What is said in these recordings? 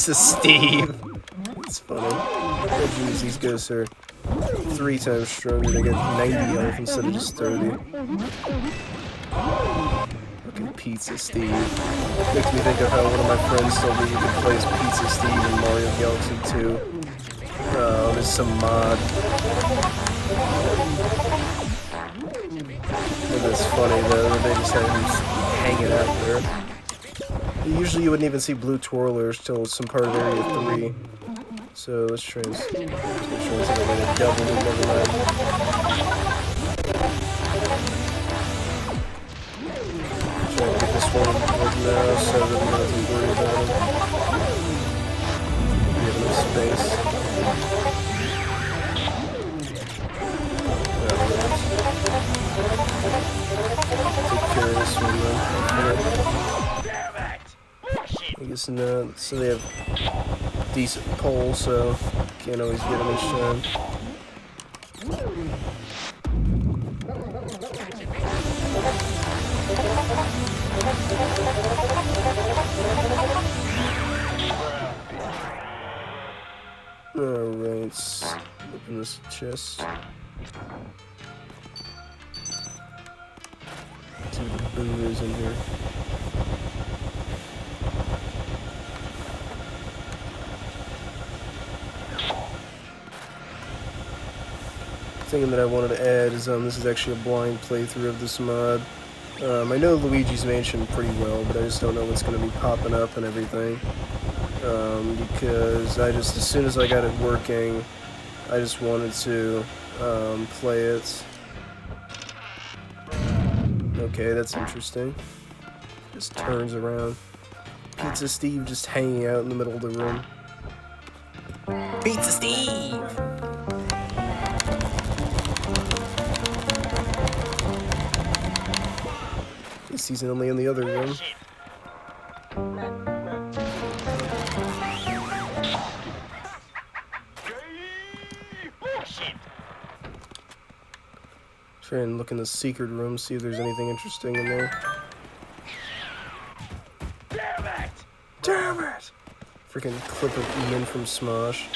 Pizza Steve. It's funny. Jeez, these ghosts are 3 times stronger. They get 90 health instead of just 30. Fucking Pizza Steve. Makes me think of how one of my friends told me you could play as Pizza Steve in Mario Galaxy 2. Oh, there's some mod. But that's funny though, they just have him hanging out there. Usually you wouldn't even see blue twirlers till some part of Area 3. So let's try and double it, never mind. Try to get this one right now so that we don't have to worry about it. We have enough space. Take care of this one then. I guess not. So they have decent poles, so can't always get them each time. Alright, let's open this chest. See what the boo is in here. Thing that I wanted to add is this is actually a blind playthrough of this mod. I know Luigi's Mansion pretty well, but I just don't know what's going to be popping up and everything. Because as soon as I got it working, I just wanted to play it. Okay, that's interesting. Just turns around. Pizza Steve just hanging out in the middle of the room. Pizza Steve! Guess he's only in the other room. Try and look in the secret room, see if there's anything interesting in there. Damn it! Damn it! Freaking clip of Ian from Smosh.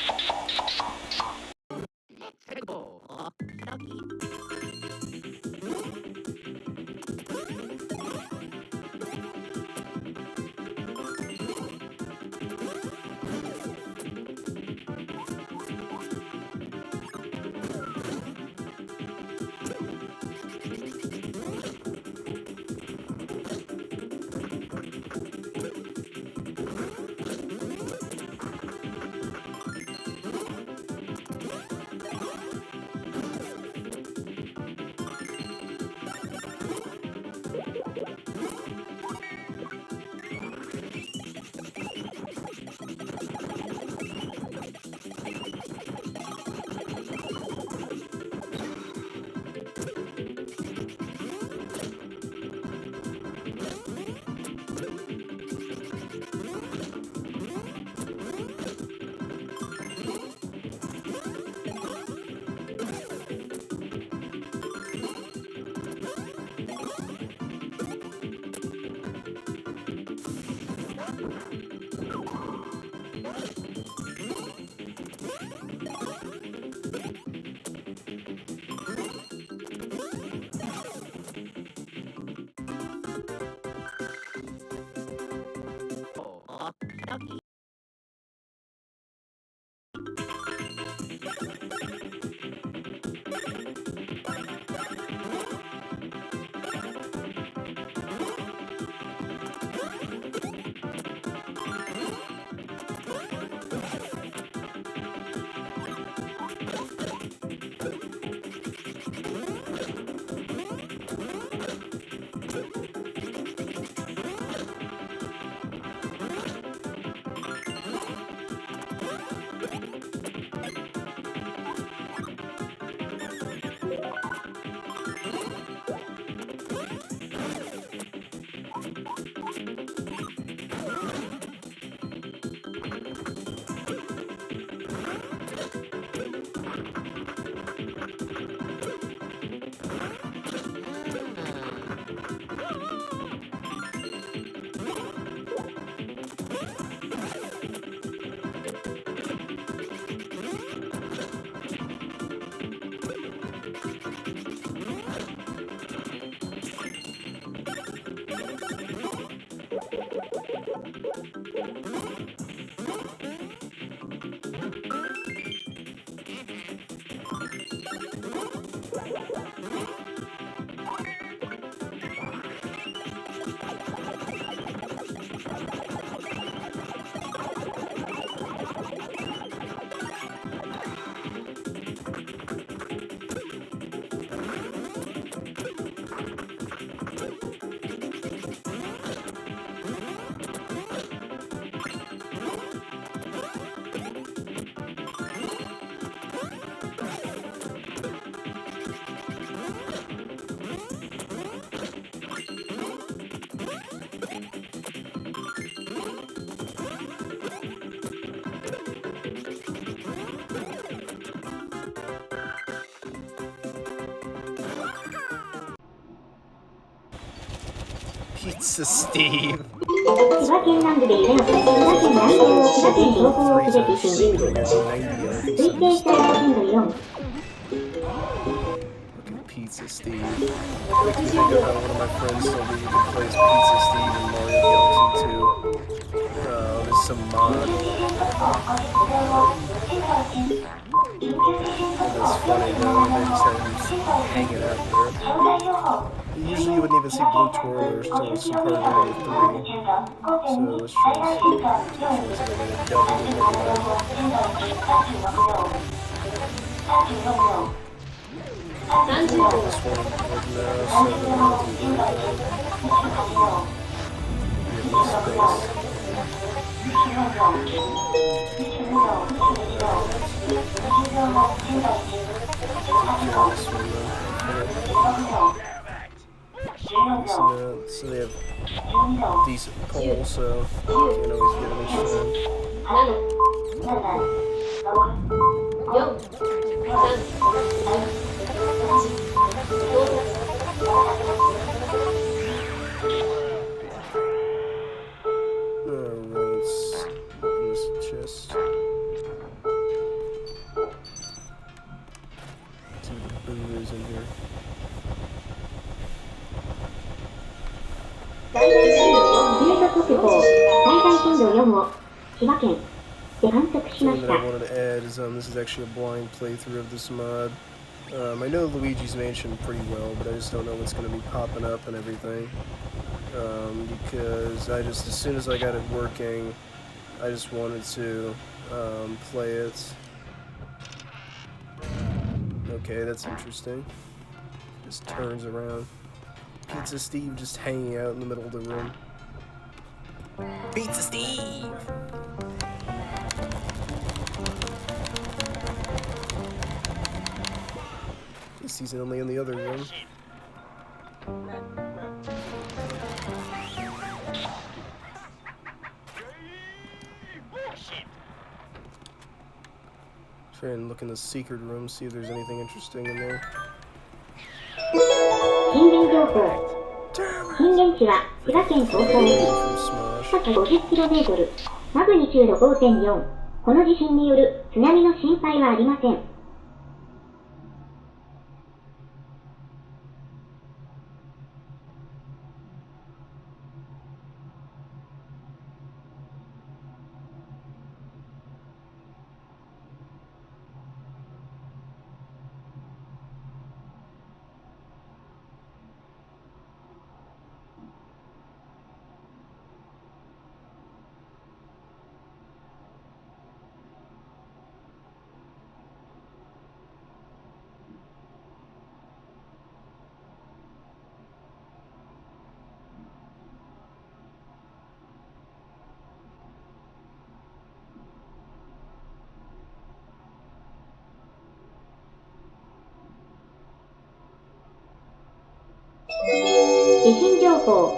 Pizza Steve. 千葉県南部で揺れを千葉県南東を千葉県東方沖で地震。推定した震度4。Pizza Steve. I can think of how one of my friends told me he plays Pizza Steve in Mario Galaxy 2. Oh, there's some mod. That's funny though, they just had him hanging out there. Usually you wouldn't even see blue twirlers till some part of area 3. So let's try this. So they have decent pull, so can't always get any shine. 速報、最大震度4を千葉県で観測しま Something し that た。 I wanted to add is this is actually a blind playthrough of this mod. I know Luigi's Mansion pretty well, but I just don't know what's going to be popping up and everything. Because as soon as I got it working, I just wanted to play it. Okay, that's interesting. Just turns around. Pizza Steve just hanging out in the middle of the room. Pizza Steve! At least he's only in the other room. Try and look in the secret room, see if there's anything interesting in there. 震源情報。震源地は千葉県東方沖。深さ 50km。マグニチュード 5.4。この地震による津波の心配はありません。地震情報。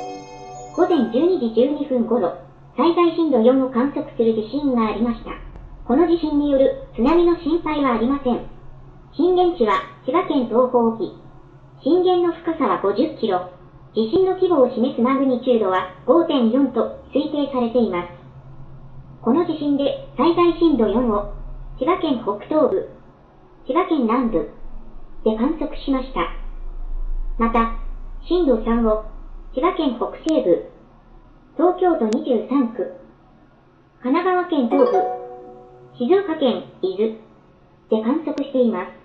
午前12時12分頃、最大震度4を観測する地震がありました。この地震による津波の心配はありません。震源地は千葉県東方沖。震源の深さは50キロ。地震の規模を示すマグニチュードは 5.4 と推定されています。この地震で最大震度4を千葉県北東部、千葉県南部で観測しました。また、震度3を千葉県北西部、東京都23区、神奈川県東部、静岡県伊豆で観測しています。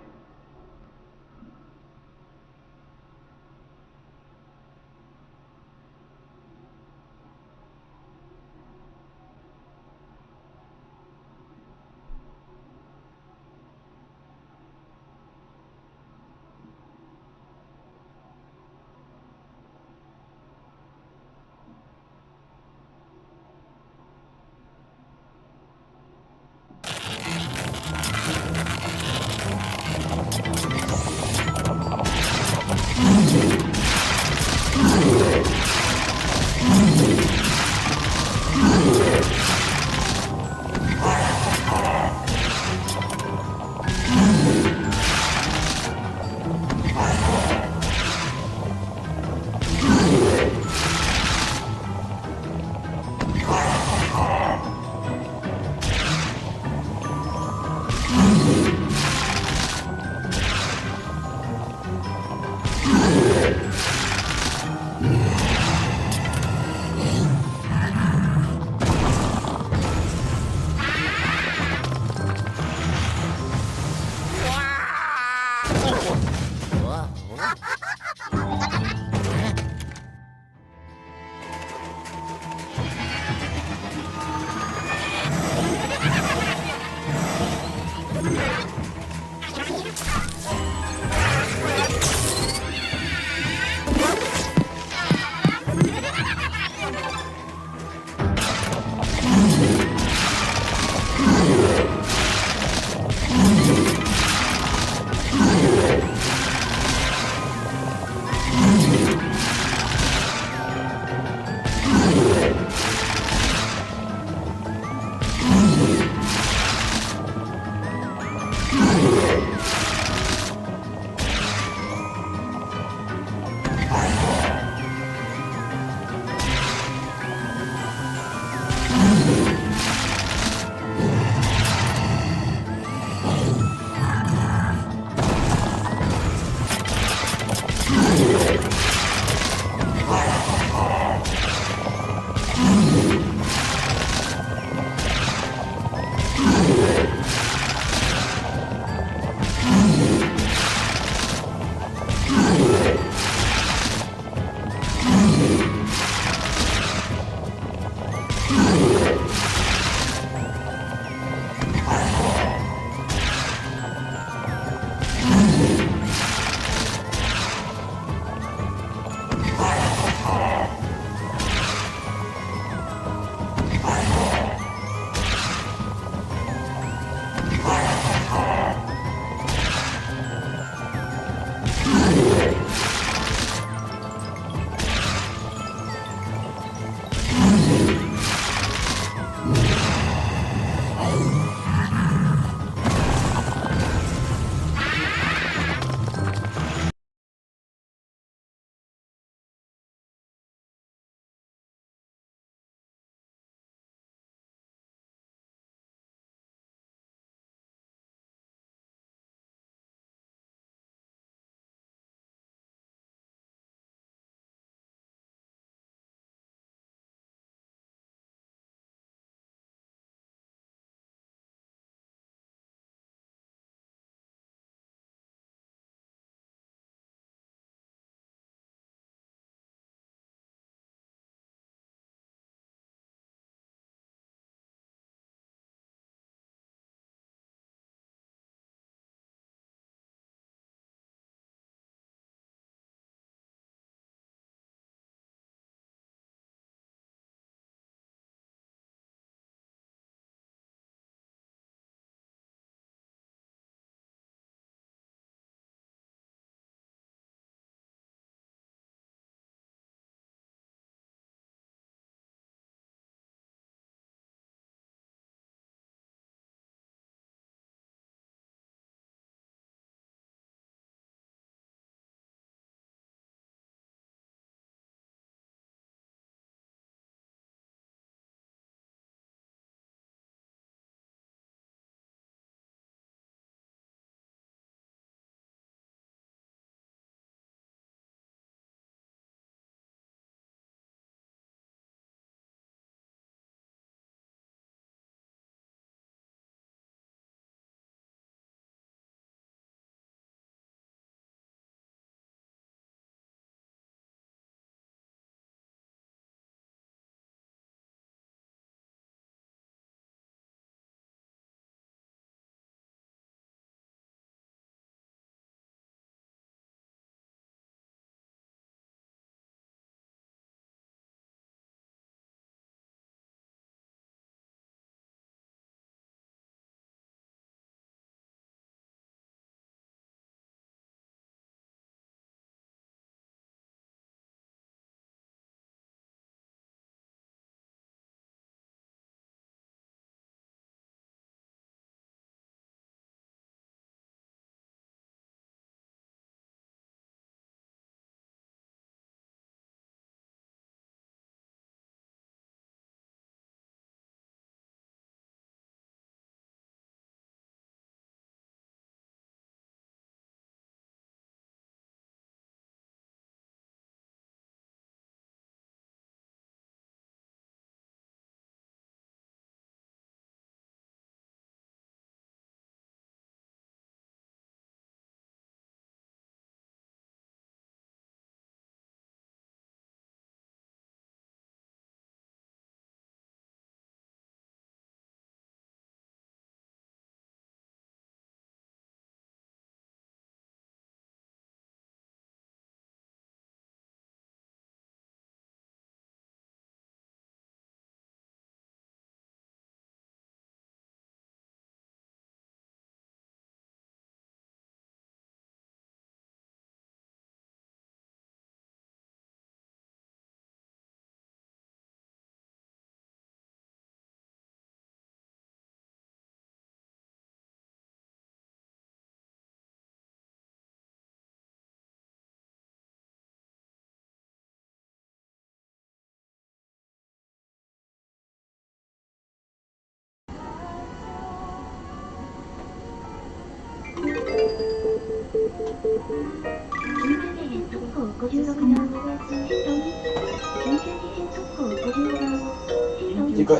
次回。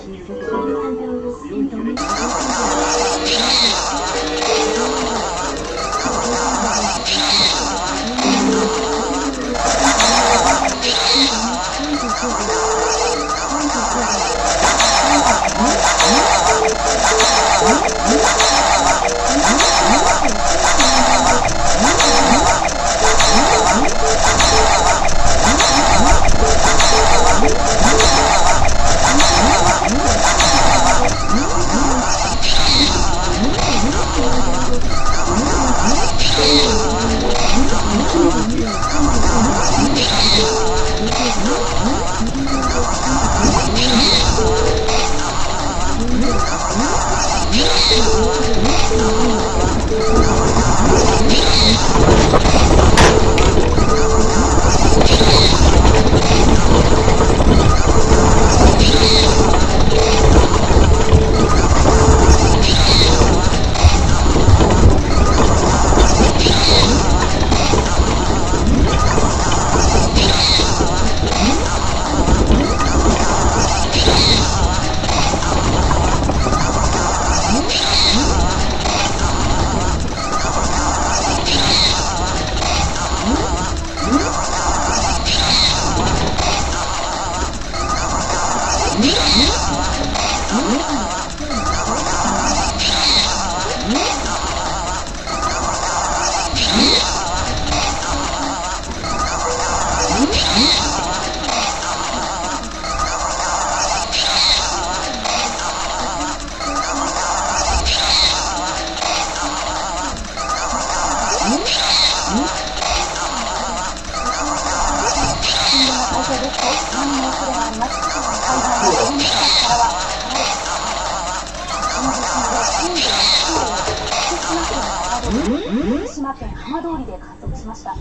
福島県浜通りで観測しました。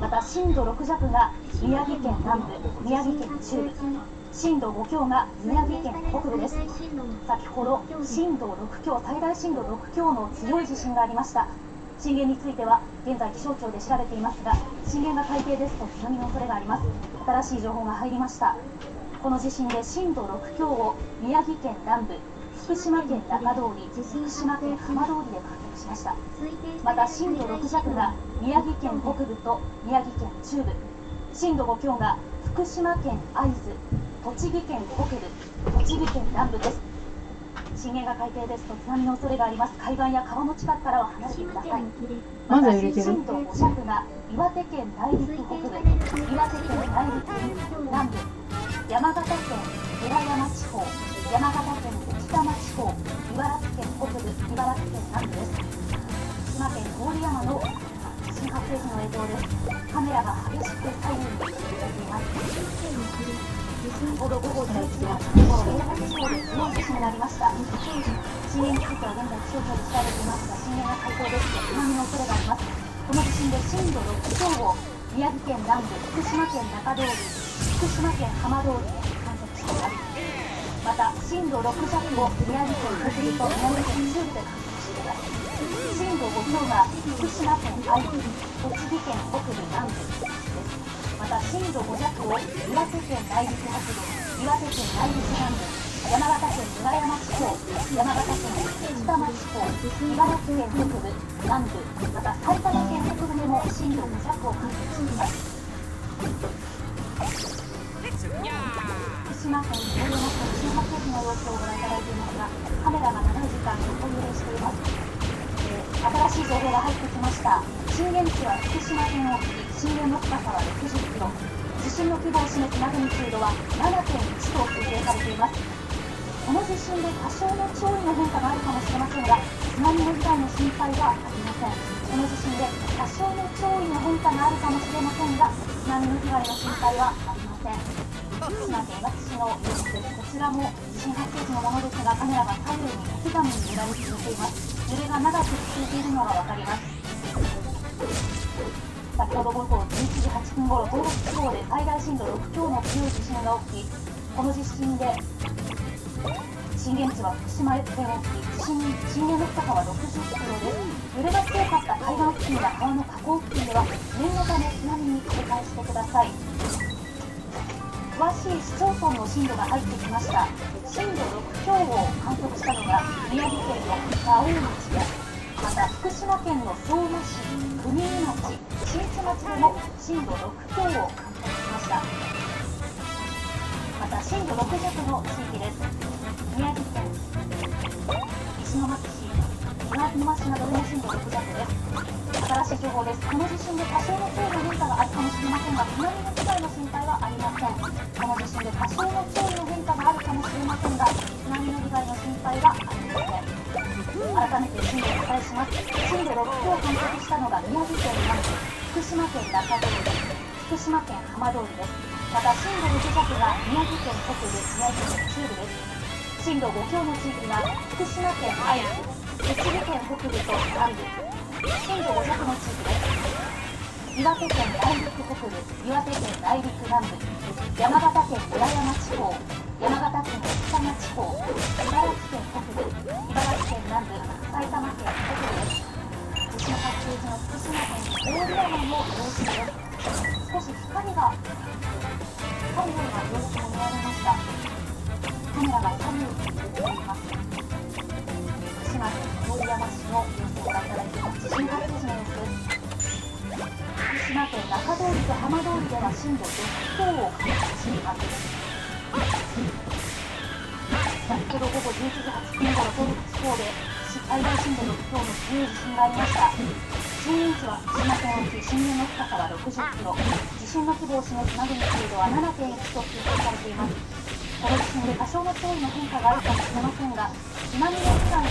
また震度6弱が宮城県南部、宮城県中部、震度5強が宮城県北部です。先ほど震度6強、最大震度6強の強い地震がありました。震源については現在気象庁で調べていますが、震源が海底ですと津波の恐れがあります。新しい情報が入りました。この地震で震度6強を宮城県南部、福島県中通り、福島県浜通りで観測しました。また震度6弱が宮城県北部と宮城県中部、震度5強が福島県会津、栃木県北部、栃木県南部です。震源が海底ですと津波の恐れがあります。海岸や川の近くからは離れてください。また震度5弱が岩手県内陸北部、岩手県内陸南部、山形県村山地方、山形県関玉地方、茨城県北部、茨城県南部です。福島県郡山の地震発生時の映像です。カメラが激しく左右に揺れています。先ほど午後11時8分頃、永発地方で強い地震になりました。震源については現在気象庁で調べていますが、震源が海底ですと津波の恐れがあります。この地震で震度6強を宮城県南部、福島県中通り、福島県浜通りで観測しています。また震度6弱を宮城県北部と宮城県中部で観測しています。震度5強が福島県会津、栃木県北部南部です。また震度5弱を岩手県内陸北部、岩手県内陸南部、山形県村山地方、山形県関玉地方、茨城県北部南部、また埼玉県北部でも震度5弱を観測しています。福島県郡山市の地震発生時の様子をご覧いただいていますが、カメラが長い時間横揺れしています。新しい情報が入ってきました。震源地は福島県沖、震源の深さは60キロ、地震の規模を示すマグニチュードは 7.1 と推定されています。この地震で多少の潮位の変化があるかもしれませんが、津波の被害の心配はありません。この地震で多少の潮位の変化があるかもしれませんが、津波の被害の心配はありません。福島県いわき市の様子です。こちらも地震発生時のものですが、カメラが左右に小刻みに揺られ続けています。揺れが長く続いているのが分かります。先ほど午後11時8分ごろ、東北地方で最大震度6強の強い地震が起き、この地震で震震源地は福島県沖、震源の深さは60キロです。揺れが強かった海岸付近や川の河口付近では念のため津波に警戒してください。詳しい市町村の震度が入ってきました。震度6強を観測したのが宮城県の蔵王町です。また福島県の相馬市、国見町、新津町でも震度6強を観測しました。また震度6弱の地域です。宮城県石巻市、岩沼市などでも震度6弱です。新しい情報です。この地震で多少の潮位の変化があるかもしれませんが、津波の被害の心配はありません。この地震で多少の潮位の変化があるかもしれませんが、津波の被害の心配はありません。改めて震度をお伝えします。震度6強を観測したのが宮城県南部、福島県中通りです。福島県浜通りです。また震度6弱が宮城県北部、宮城県中部です。震度5強の地域が福島県南部、栃木県北部と南部。震度5弱の地域です。岩手県内陸北部、岩手県内陸南部、山形県村山地方、山形県北山地方、茨城県北部、茨城県南部、埼玉県北部です。地震発生時の福島県郡山の様子です。少し光がような様子も見られました。カメラが左右に揺れています。福島県郡山市の様子をご覧いただいています。地震発生時の様子です。福島県中通りと浜通りでは震度6強を観測しています。先ほど午後11時8分ごろ、東北地方で最大震度6強の強い地震がありました。震源地は福島県沖、震源の深さは60キロ、地震の規模を示すマグニチュードは 7.1 と推定されています。この地震で多少の潮位の変化があるかもしれませんが、津波の被害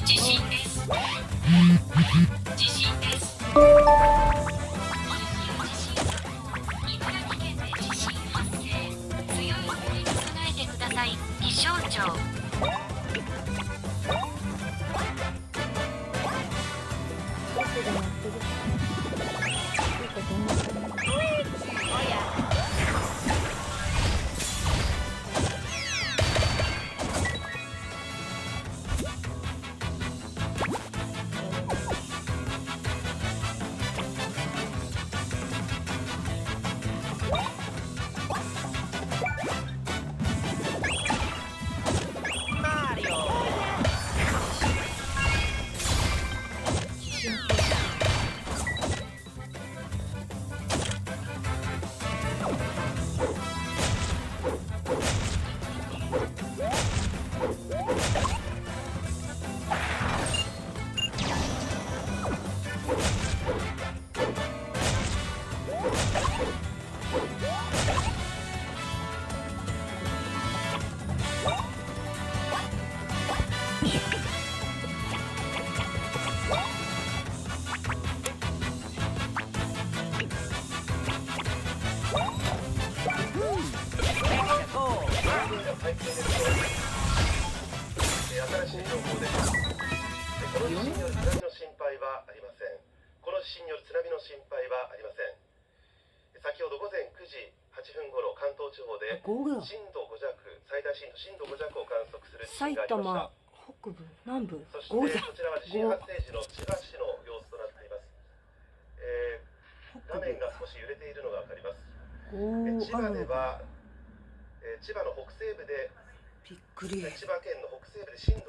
地震です。地震です。茨城県で地震発生。強い揺れに備えてください。気象庁。新しい情報です。この地震による津波の心配はありません。この地震による津波の心配はありません。先ほど午前9時8分ごろ、関東地方で震度5弱、最大震度5弱を観測する地震がありました。北部、南部、そしてこちらは地震発生時の千葉市の様子となっています。画面が少し揺れているのがわかります。千葉では、千葉の北西部で、びっくり。千葉県の北西部で震度